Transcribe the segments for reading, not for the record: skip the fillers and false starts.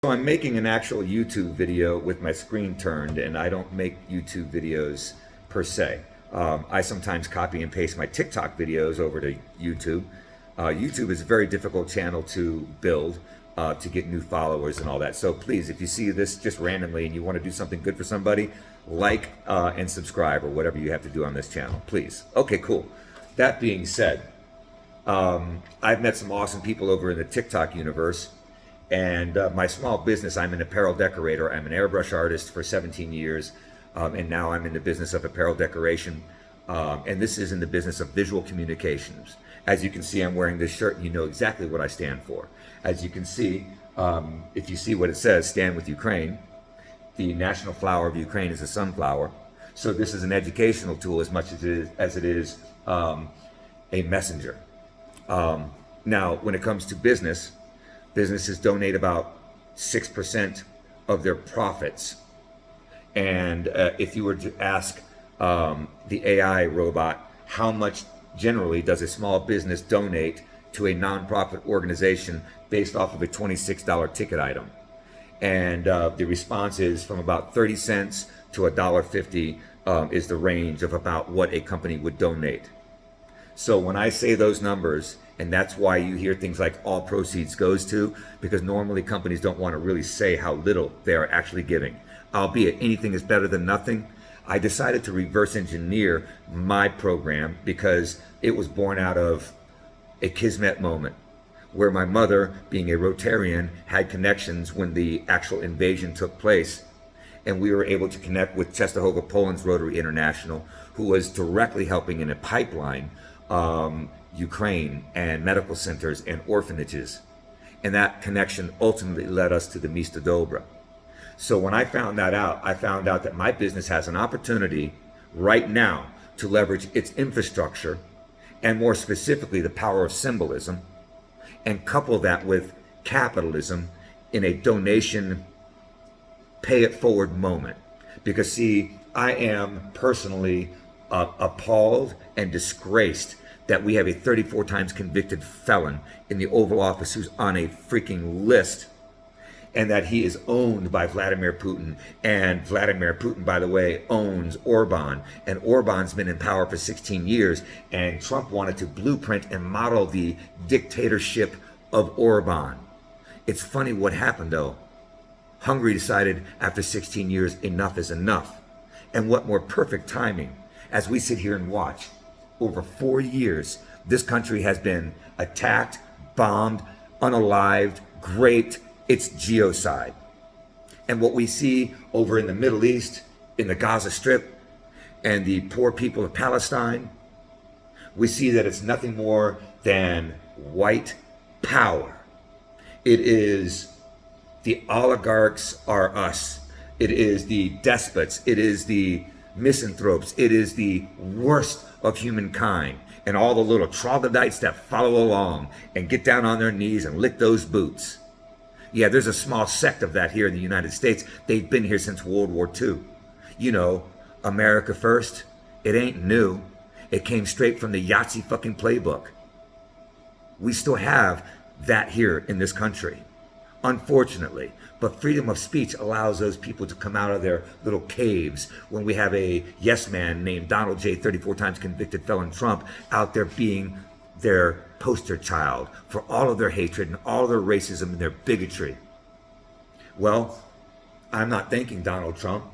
So I'm making an actual YouTube video with my screen turned, and I don't make YouTube videos per se. I sometimes copy and paste my TikTok videos over to YouTube. YouTube is a very difficult channel to build, to get new followers and all that. So please, if you see this just randomly and you want to do something good for somebody, like and subscribe or whatever you have to do on this channel, please. Okay, cool. That being said, I've met some awesome people over in the TikTok universe. And my small business, I'm an apparel decorator. I'm an airbrush artist for 17 years. And now I'm in the business of apparel decoration. And this is in the business of visual communications. As you can see, I'm wearing this shirt and you know exactly what I stand for. As you can see, if you see what it says, Stand with Ukraine. The national flower of Ukraine is a sunflower. So this is an educational tool as much as it is a messenger. Now, when it comes to businesses donate about 6% of their profits. And if you were to ask the AI robot, how much generally does a small business donate to a nonprofit organization based off of a $26 ticket item? And the response is from about 30 cents to $1.50 is the range of about what a company would donate. So when I say those numbers, and that's why you hear things like all proceeds goes to, because normally companies don't want to really say how little they are actually giving. Albeit anything is better than nothing. I decided to reverse engineer my program because it was born out of a kismet moment where my mother, being a Rotarian, had connections when the actual invasion took place. And we were able to connect with Czestochowa, Poland's Rotary International, who was directly helping in a pipeline Ukraine and medical centers and orphanages. And that connection ultimately led us to the Mista Dobra. So when I found that out, I found out that my business has an opportunity right now to leverage its infrastructure and more specifically the power of symbolism and couple that with capitalism in a donation pay it forward moment. Because see, I am personally appalled and disgraced that we have a 34 times convicted felon in the Oval Office who's on a freaking list, and that he is owned by Vladimir Putin. And Vladimir Putin, by the way, owns Orban, and Orban's been in power for 16 years, and Trump wanted to blueprint and model the dictatorship of Orban. It's funny what happened though. Hungary decided after 16 years, enough is enough. And what more perfect timing as we sit here and watch. Over 4 years, this country has been attacked, bombed, unalived, raped. It's genocide. And what we see over in the Middle East, in the Gaza Strip, and the poor people of Palestine, we see that it's nothing more than white power. It is the oligarchs are us. It is the despots. It is the misanthropes. It is the worst of humankind, and all the little troglodytes that follow along and get down on their knees and lick those boots. Yeah, there's a small sect of that here in the United States. They've been here since World War II. You know, America first. It ain't new. It came straight from the Yahtzee fucking playbook. We still have that here in this country, unfortunately. But freedom of speech allows those people to come out of their little caves when we have a yes man named Donald J. 34 times convicted felon Trump out there being their poster child for all of their hatred and all of their racism and their bigotry. Well, I'm not thanking Donald Trump,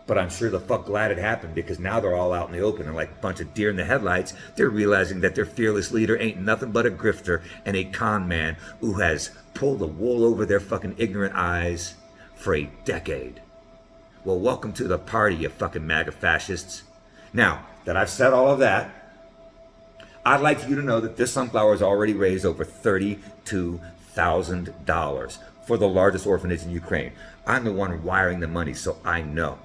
but I'm sure the fuck glad it happened, because now they're all out in the open and like a bunch of deer in the headlights, they're realizing that their fearless leader ain't nothing but a grifter and a con man who has pulled the wool over their fucking ignorant eyes for a decade. Well, welcome to the party, you fucking MAGA fascists. Now that I've said all of that, I'd like you to know that this sunflower has already raised over $32,000 for the largest orphanage in Ukraine. I'm the one wiring the money, so I know.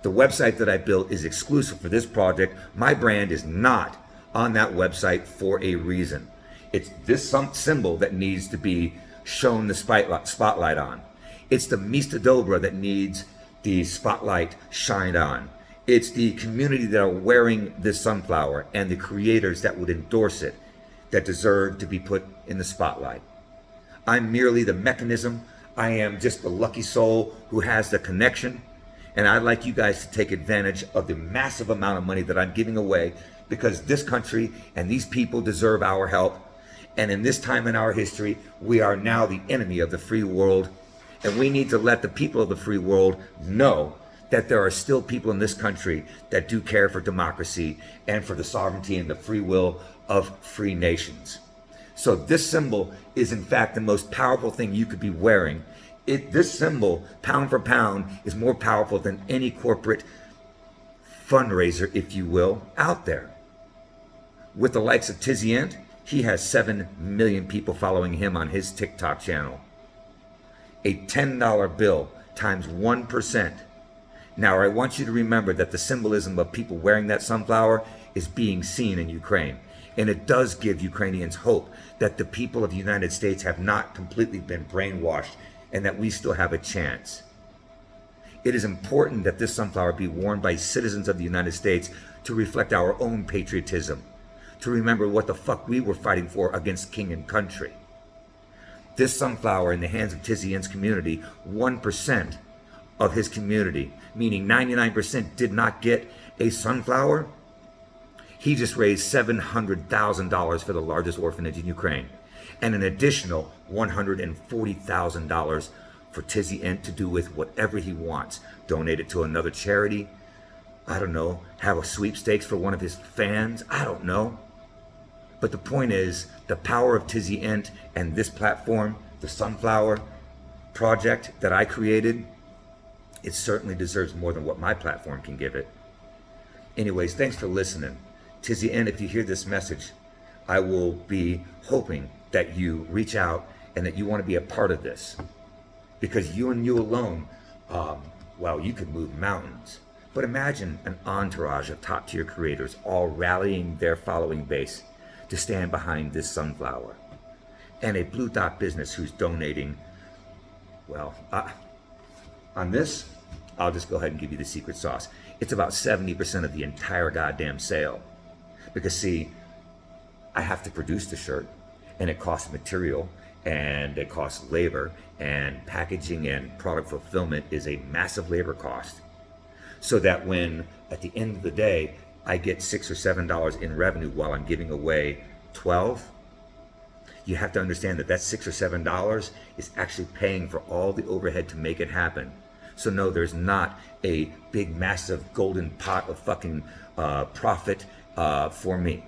The website that I built is exclusive for this project. My brand is not on that website for a reason. It's this symbol that needs to be shown the spotlight on. It's the Mista Dobra that needs the spotlight shined on. It's the community that are wearing this sunflower and the creators that would endorse it that deserve to be put in the spotlight. I'm merely the mechanism. I am just the lucky soul who has the connection. And I'd like you guys to take advantage of the massive amount of money that I'm giving away, because this country and these people deserve our help. And in this time in our history, we are now the enemy of the free world. And we need to let the people of the free world know that there are still people in this country that do care for democracy and for the sovereignty and the free will of free nations. So this symbol is in fact the most powerful thing you could be wearing. This symbol, pound for pound, is more powerful than any corporate fundraiser, if you will, out there. With the likes of Tizzy, he has 7 million people following him on his TikTok channel. A $10 bill times 1%. Now, I want you to remember that the symbolism of people wearing that sunflower is being seen in Ukraine. And it does give Ukrainians hope that the people of the United States have not completely been brainwashed and that we still have a chance. It is important that this sunflower be worn by citizens of the United States to reflect our own patriotism, to remember what the fuck we were fighting for against king and country. This sunflower in the hands of Tizzy N's community, 1% of his community, meaning 99% did not get a sunflower. He just raised $700,000 for the largest orphanage in Ukraine, and an additional $140,000 for Tizzy N to do with whatever he wants. Donate it to another charity. I don't know. Have a sweepstakes for one of his fans. I don't know. But the point is, the power of Tizzy N and this platform, the Sunflower Project that I created, it certainly deserves more than what my platform can give it. Anyways, thanks for listening. Tizzy N, if you hear this message, I will be hoping that you reach out and that you want to be a part of this. Because you and you alone, well, you could move mountains. But imagine an entourage of top-tier creators all rallying their following base to stand behind this sunflower. And a Blue Dot business who's donating, well, on this, I'll just go ahead and give you the secret sauce. It's about 70% of the entire goddamn sale. Because see, I have to produce the shirt, and it costs material, and it costs labor, and packaging and product fulfillment is a massive labor cost. So that when, at the end of the day, I get $6 or $7 in revenue while I'm giving away 12, you have to understand that that $6 or $7 is actually paying for all the overhead to make it happen. So no, there's not a big, massive golden pot of fucking profit for me.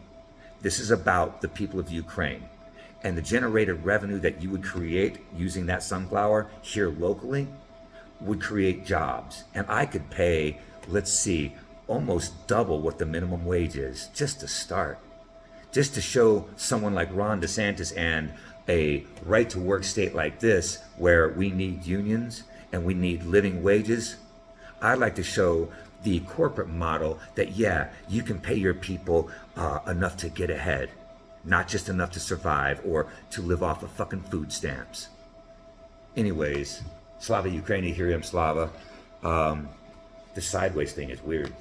This is about the people of Ukraine. And the generated revenue that you would create using that sunflower here locally would create jobs. And I could pay, let's see, almost double what the minimum wage is, just to start. Just to show someone like Ron DeSantis and a right-to-work state like this, where we need unions and we need living wages, I'd like to show the corporate model that, yeah, you can pay your people enough to get ahead, not just enough to survive or to live off of fucking food stamps. Anyways, Slava Ukraini, Hiriam Slava. The sideways thing is weird.